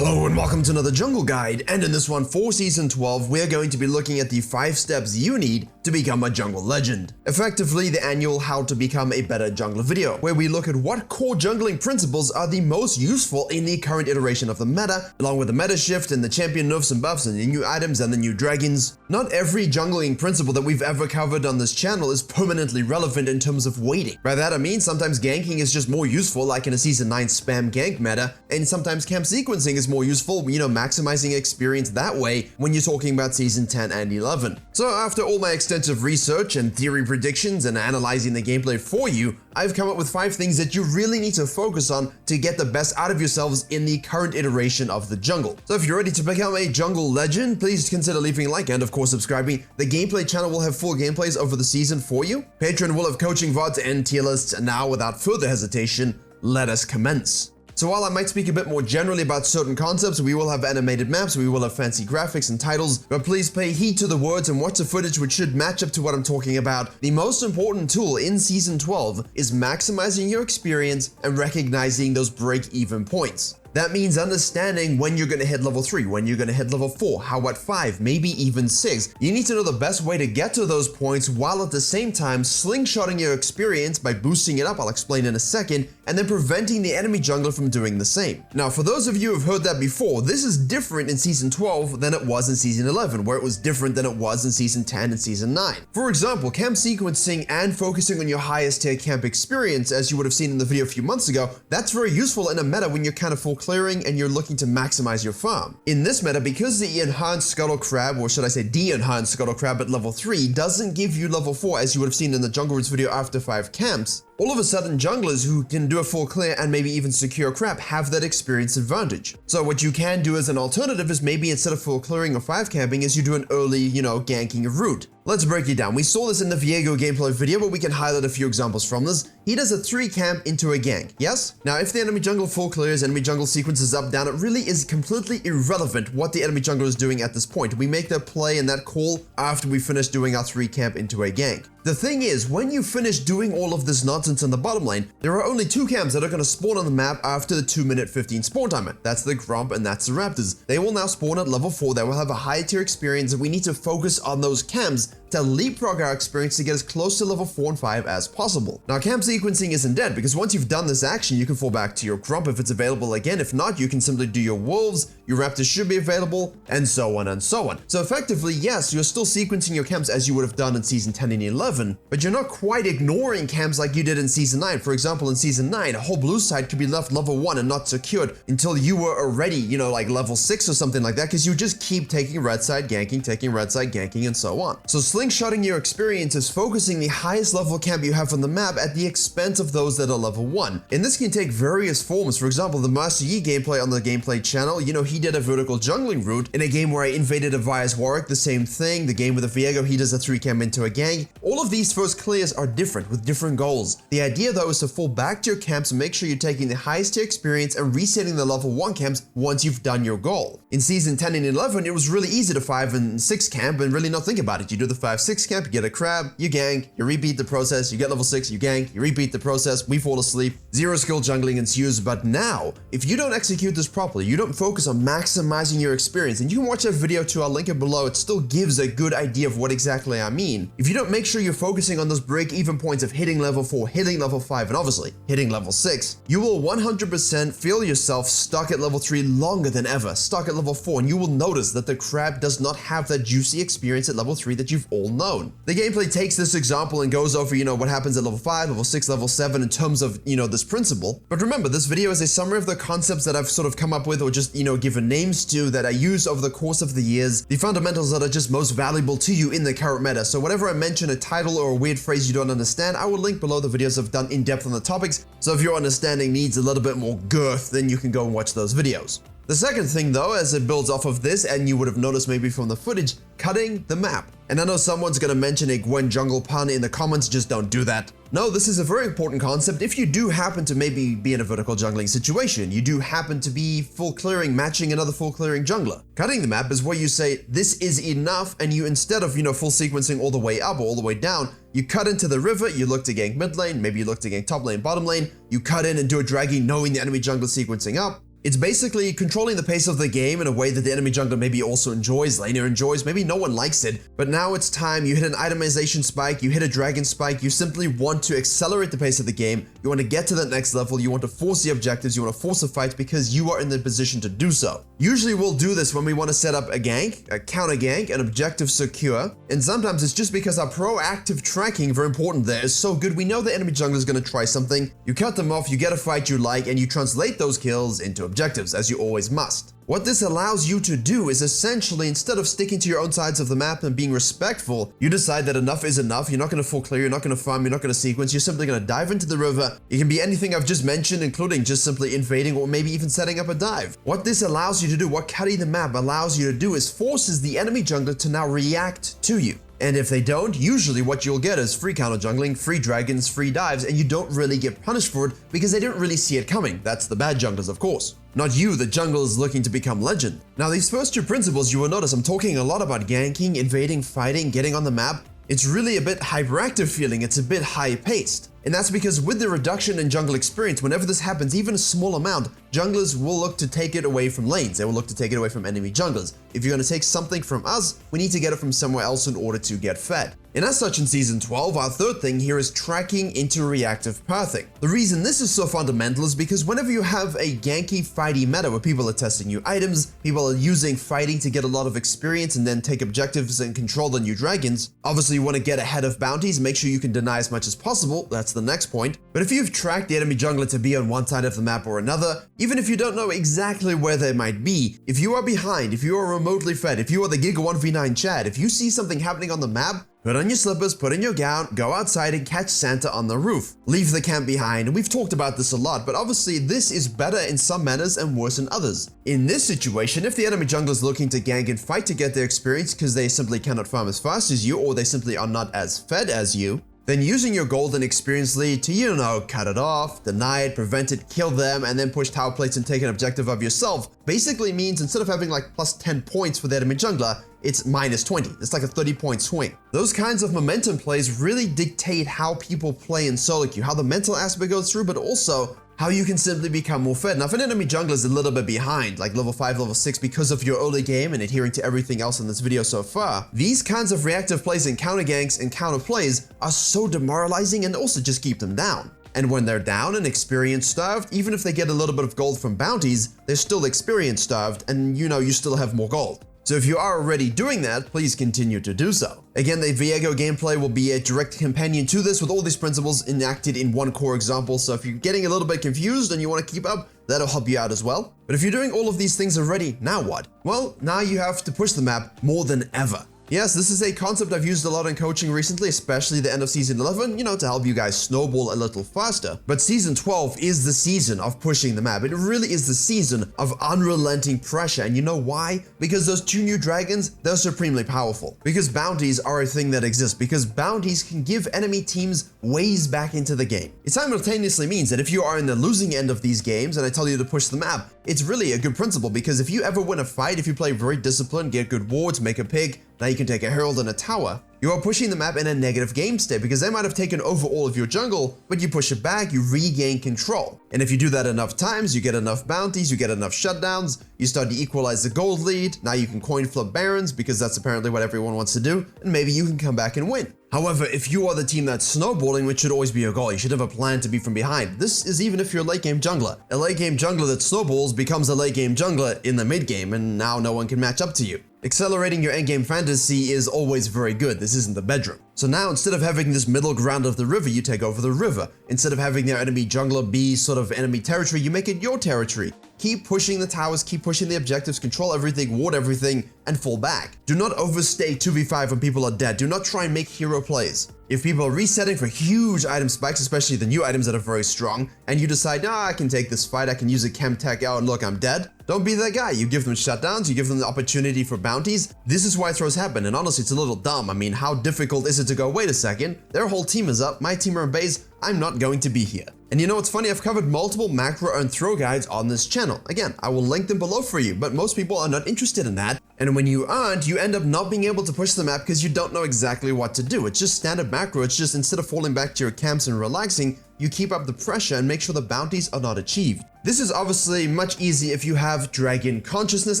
Hello and welcome to another jungle guide, and in this one for season 12 we're going to be looking at the 5 steps you need to become a jungle legend. Effectively the annual how to become a better jungler video, where we look at what core jungling principles are the most useful in the current iteration of the meta, along with the meta shift and the champion nerfs and buffs and the new items and the new dragons. Not every jungling principle that we've ever covered on this channel is permanently relevant in terms of waiting. By that I mean sometimes ganking is just more useful, like in a season 9 spam gank meta, and sometimes camp sequencing is more useful, maximizing experience that way when you're talking about season 10 and 11. So after all my extensive research and theory predictions and analyzing the gameplay for you, I've come up with 5 things that you really need to focus on to get the best out of yourselves in the current iteration of the jungle. So if you're ready to become a jungle legend, please consider leaving a like and of course subscribing. The gameplay channel will have full gameplays over the season for you. Patreon will have coaching VODs and tier lists, and now without further hesitation, let us commence. So while I might speak a bit more generally about certain concepts, we will have animated maps, we will have fancy graphics and titles, but please pay heed to the words and watch the footage which should match up to what I'm talking about. The most important tool in Season 12 is maximizing your experience and recognizing those break-even points. That means understanding when you're going to hit level 3, when you're going to hit level 4, how about 5, maybe even 6. You need to know the best way to get to those points while at the same time slingshotting your experience by boosting it up, I'll explain in a second, and then preventing the enemy jungler from doing the same. Now for those of you who've heard that before, this is different in Season 12 than it was in Season 11, where it was different than it was in Season 10 and Season 9. For example, camp sequencing and focusing on your highest tier camp experience, as you would have seen in the video a few months ago, that's very useful in a meta when you're kind of full clearing and you're looking to maximize your farm. In this meta, because the enhanced scuttle crab, or should I say de-enhanced scuttle crab at level 3 doesn't give you level 4 as you would have seen in the jungle roots video after 5 camps, all of a sudden junglers who can do a full clear and maybe even secure crab have that experience advantage. So what you can do as an alternative is maybe instead of full clearing or 5 camping is you do an early, ganking route. Let's break it down. We saw this in the Virkayu gameplay video, but we can highlight a few examples from this. He does a 3 camp into a gank, yes? Now if the enemy jungle full clears, enemy jungle sequences up, down, it really is completely irrelevant what the enemy jungler is doing at this point. We make that play and that call after we finish doing our 3 camp into a gank. The thing is, when you finish doing all of this nonsense in the bottom lane, there are only 2 camps that are going to spawn on the map after the 2-minute 15 spawn timer. That's the Gromp and that's the Raptors. They will now spawn at level 4, they will have a higher tier experience, and we need to focus on those camps to leapfrog our experience to get as close to level 4 and 5 as possible. Now camp sequencing isn't dead, because once you've done this action, you can fall back to your Gromp if it's available again. If not, you can simply do your Wolves, your Raptors should be available, and so on and so on. So effectively, yes, you're still sequencing your camps as you would have done in Season 10 and 11, but you're not quite ignoring camps like you did in Season 9. For example, in Season 9, a whole blue side could be left level 1 and not secured until you were already, like level 6 or something like that, because you just keep taking red side ganking, and so on. So slingshotting your experience is focusing the highest level camp you have on the map at the expense of those that are level 1. And this can take various forms. For example, the Master Yi gameplay on the gameplay channel, he did a vertical jungling route in a game where I invaded a Vias Warwick, the same thing. The game with the Virkayu, he does a 3 camp into a gang. All of these first clears are different with different goals. The idea though is to fall back to your camps and make sure you're taking the highest tier experience and resetting the level 1 camps once you've done your goal. In Season 10 and 11, it was really easy to 5 and 6 camp and really not think about it. You do the 5-6 camp, you get a crab, you gank, you repeat the process, you get level 6, you gank, you repeat the process, we fall asleep, 0 skill jungling ensues. But now, if you don't execute this properly, you don't focus on maximizing your experience, and you can watch that video too, I'll link it below, it still gives a good idea of what exactly I mean. If you don't make sure you're focusing on those break-even points of hitting level 4, hitting level 5, and obviously hitting level 6, you will 100% feel yourself stuck at level 3 longer than ever, stuck at level 4, and you will notice that the crab does not have that juicy experience at level 3 that you've all known. The gameplay takes this example and goes over, what happens at level 5, level 6, level 7 in terms of, this principle. But remember, this video is a summary of the concepts that I've sort of come up with or just, given names to that I use over the course of the years, the fundamentals that are just most valuable to you in the current meta. So whenever I mention a title or a weird phrase you don't understand, I will link below the videos I've done in depth on the topics. So if your understanding needs a little bit more girth, then you can go and watch those videos. The second thing though, as it builds off of this, and you would have noticed maybe from the footage, cutting the map. And I know someone's gonna mention a Gwen jungle pun in the comments, just don't do that. No, this is a very important concept if you do happen to maybe be in a vertical jungling situation. You do happen to be full clearing, matching another full clearing jungler. Cutting the map is where you say, this is enough, and you instead of, full sequencing all the way up or all the way down, you cut into the river, you look to gank mid lane, maybe you look to gank top lane, bottom lane, you cut in and do a draggy knowing the enemy jungler sequencing up. It's basically controlling the pace of the game in a way that the enemy jungler maybe also enjoys, laner enjoys, maybe no one likes it, but now it's time. You hit an itemization spike, you hit a dragon spike, you simply want to accelerate the pace of the game, you want to get to that next level, you want to force the objectives, you want to force a fight because you are in the position to do so. Usually we'll do this when we want to set up a gank, a counter gank, an objective secure, and sometimes it's just because our proactive tracking, very important there, is so good. We know the enemy jungler is going to try something, you cut them off, you get a fight you like, and you translate those kills into objectives, as you always must. What this allows you to do is essentially, instead of sticking to your own sides of the map and being respectful, you decide that enough is enough. You're not going to full clear, you're not going to farm, you're not going to sequence, you're simply going to dive into the river. It can be anything I've just mentioned, including just simply invading or maybe even setting up a dive. What this allows you to do, what cutting the map allows you to do, is forces the enemy jungler to now react to you. And if they don't, usually what you'll get is free counter jungling, free dragons, free dives, and you don't really get punished for it because they didn't really see it coming. That's the bad junglers, of course. Not you, the jungle is looking to become legend. Now, these first two principles, you will notice I'm talking a lot about ganking, invading, fighting, getting on the map. It's really a bit hyperactive feeling, it's a bit high-paced. And that's because with the reduction in jungle experience, whenever this happens, even a small amount, junglers will look to take it away from lanes. They will look to take it away from enemy junglers. If you're going to take something from us, we need to get it from somewhere else in order to get fed. And as such, in Season 12, our third thing here is tracking into reactive pathing. The reason this is so fundamental is because whenever you have a ganky, fighty meta where people are testing new items, people are using fighting to get a lot of experience and then take objectives and control the new dragons, obviously you want to get ahead of bounties, make sure you can deny as much as possible. That's the next point. But if you've tracked the enemy jungler to be on one side of the map or another, even if you don't know exactly where they might be, if you are behind, if you are remotely fed, if you are the Giga 1v9 Chad, if you see something happening on the map, put on your slippers, put in your gown, go outside and catch Santa on the roof. Leave the camp behind, and we've talked about this a lot, but obviously this is better in some manners and worse in others. In this situation, if the enemy jungler is looking to gank and fight to get their experience because they simply cannot farm as fast as you, or they simply are not as fed as you, then using your golden experience lead to, you know, cut it off, deny it, prevent it, kill them, and then push tower plates and take an objective of yourself, basically means instead of having like plus 10 points for the enemy jungler, it's minus 20. It's like a 30-point swing. Those kinds of momentum plays really dictate how people play in solo queue, how the mental aspect goes through, but also how you can simply become more fed. Now, if an enemy jungler is a little bit behind, like level 5, level 6, because of your early game and adhering to everything else in this video so far, these kinds of reactive plays and counter ganks and counter plays are so demoralizing and also just keep them down. And when they're down and experience starved, even if they get a little bit of gold from bounties, they're still experience starved and you know you still have more gold. So if you are already doing that, please continue to do so. Again, the Virkayu gameplay will be a direct companion to this with all these principles enacted in one core example. So if you're getting a little bit confused and you want to keep up, that'll help you out as well. But if you're doing all of these things already, now what? Well, now you have to push the map more than ever. Yes, this is a concept I've used a lot in coaching recently, especially the end of Season 11, you know, to help you guys snowball a little faster. But Season 12 is the season of pushing the map. It really is the season of unrelenting pressure. And you know why? Because those 2 new dragons, they're supremely powerful. Because bounties are a thing that exists. Because bounties can give enemy teams ways back into the game. It simultaneously means that if you are in the losing end of these games and I tell you to push the map, it's really a good principle because if you ever win a fight, if you play very disciplined, get good wards, make a pick, now you can take a herald and a tower, you are pushing the map in a negative game state because they might have taken over all of your jungle, but you push it back, you regain control. And if you do that enough times, you get enough bounties, you get enough shutdowns, you start to equalize the gold lead, now you can coin flip barons because that's apparently what everyone wants to do, and maybe you can come back and win. However, if you are the team that's snowballing, which should always be your goal, you should have a plan to be from behind. This is even if you're a late game jungler. A late game jungler that snowballs becomes a late game jungler in the mid game, and now no one can match up to you. Accelerating your endgame fantasy is always very good. This isn't the bedroom. So now instead of having this middle ground of the river, you take over the river. Instead of having their enemy jungler be sort of enemy territory, you make it your territory. Keep pushing the towers, keep pushing the objectives, control everything, ward everything, and fall back. Do not overstay 2v5 when people are dead. Do not try and make hero plays. If people are resetting for huge item spikes, especially the new items that are very strong, and you decide, I can take this fight, I can use a chem tech out, and look, I'm dead. Don't be that guy. You give them shutdowns, you give them the opportunity for bounties. This is why throws happen, and honestly, it's a little dumb. I mean, how difficult is it to go, wait a second, their whole team is up, my team are in base, I'm not going to be here. And you know what's funny? I've covered multiple macro and throw guides on this channel. Again, I will link them below for you, but most people are not interested in that. And when you aren't, you end up not being able to push the map because you don't know exactly what to do. It's just standard macro. It's just instead of falling back to your camps and relaxing, you keep up the pressure and make sure the bounties are not achieved. This is obviously much easier if you have dragon consciousness,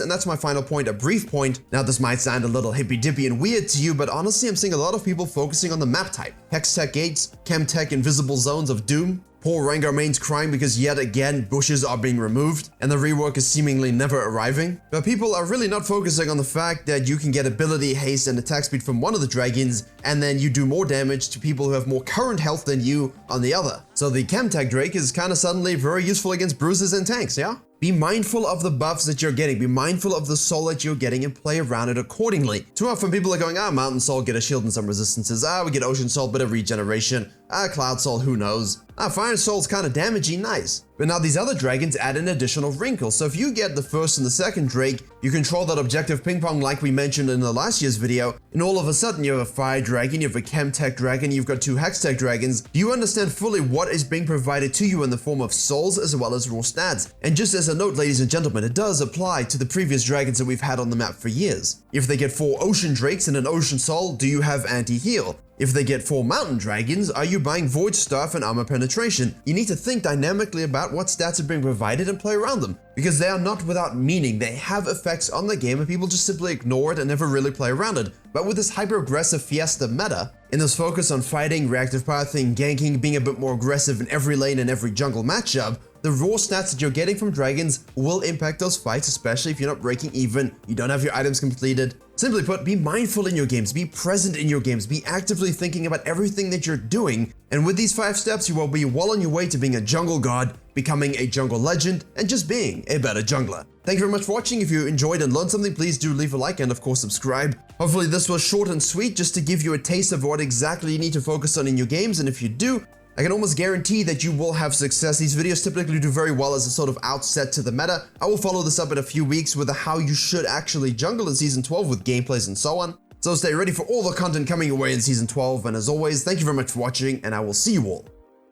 and that's my final point, a brief point. Now this might sound a little hippy-dippy and weird to you, but honestly I'm seeing a lot of people focusing on the map type. Hextech gates, Chemtech invisible zones of doom. Poor Rengar mains crying because yet again bushes are being removed and the rework is seemingly never arriving. But people are really not focusing on the fact that you can get ability, haste, and attack speed from one of the dragons, and then you do more damage to people who have more current health than you on the other. So the Chemtech Drake is kind of suddenly very useful against bruisers and tanks, yeah? Be mindful of the buffs that you're getting, be mindful of the soul that you're getting and play around it accordingly. Too often people are going, Mountain Soul, get a shield and some resistances, we get Ocean Soul, bit of regeneration, Cloud Soul, who knows, Fire Soul's kind of damaging, nice. But now these other dragons add an additional wrinkle, so if you get the first and the second Drake, you control that objective ping pong like we mentioned in the last year's video, and all of a sudden you have a Fire Dragon, you have a Chemtech Dragon, you've got 2 Hextech Dragons. Do you understand fully what is being provided to you in the form of souls as well as raw stats? And just as a note, ladies and gentlemen, it does apply to the previous dragons that we've had on the map for years. If they get 4 Ocean Drakes and an Ocean Soul, do you have anti-heal? If they get 4 Mountain Dragons, are you buying Void Staff and Armor Penetration? You need to think dynamically about what stats are being provided and play around them, because they are not without meaning. They have effects on the game and people just simply ignore it and never really play around it. But with this hyper-aggressive Fiesta meta, in this focus on fighting, reactive pathing, ganking, being a bit more aggressive in every lane and every jungle matchup, the raw stats that you're getting from dragons will impact those fights, especially if you're not breaking even, you don't have your items completed. Simply put, be mindful in your games, be present in your games, be actively thinking about everything that you're doing, and with these 5 steps you will be well on your way to being a jungle god, becoming a jungle legend, and just being a better jungler. Thank you very much for watching. If you enjoyed and learned something, please do leave a like and of course subscribe. Hopefully this was short and sweet just to give you a taste of what exactly you need to focus on in your games, and if you do, I can almost guarantee that you will have success. These videos typically do very well as a sort of outset to the meta. I will follow this up in a few weeks with how you should actually jungle in Season 12 with gameplays and so on. So stay ready for all the content coming your way in Season 12, and as always, thank you very much for watching, and I will see you all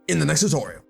in the next tutorial.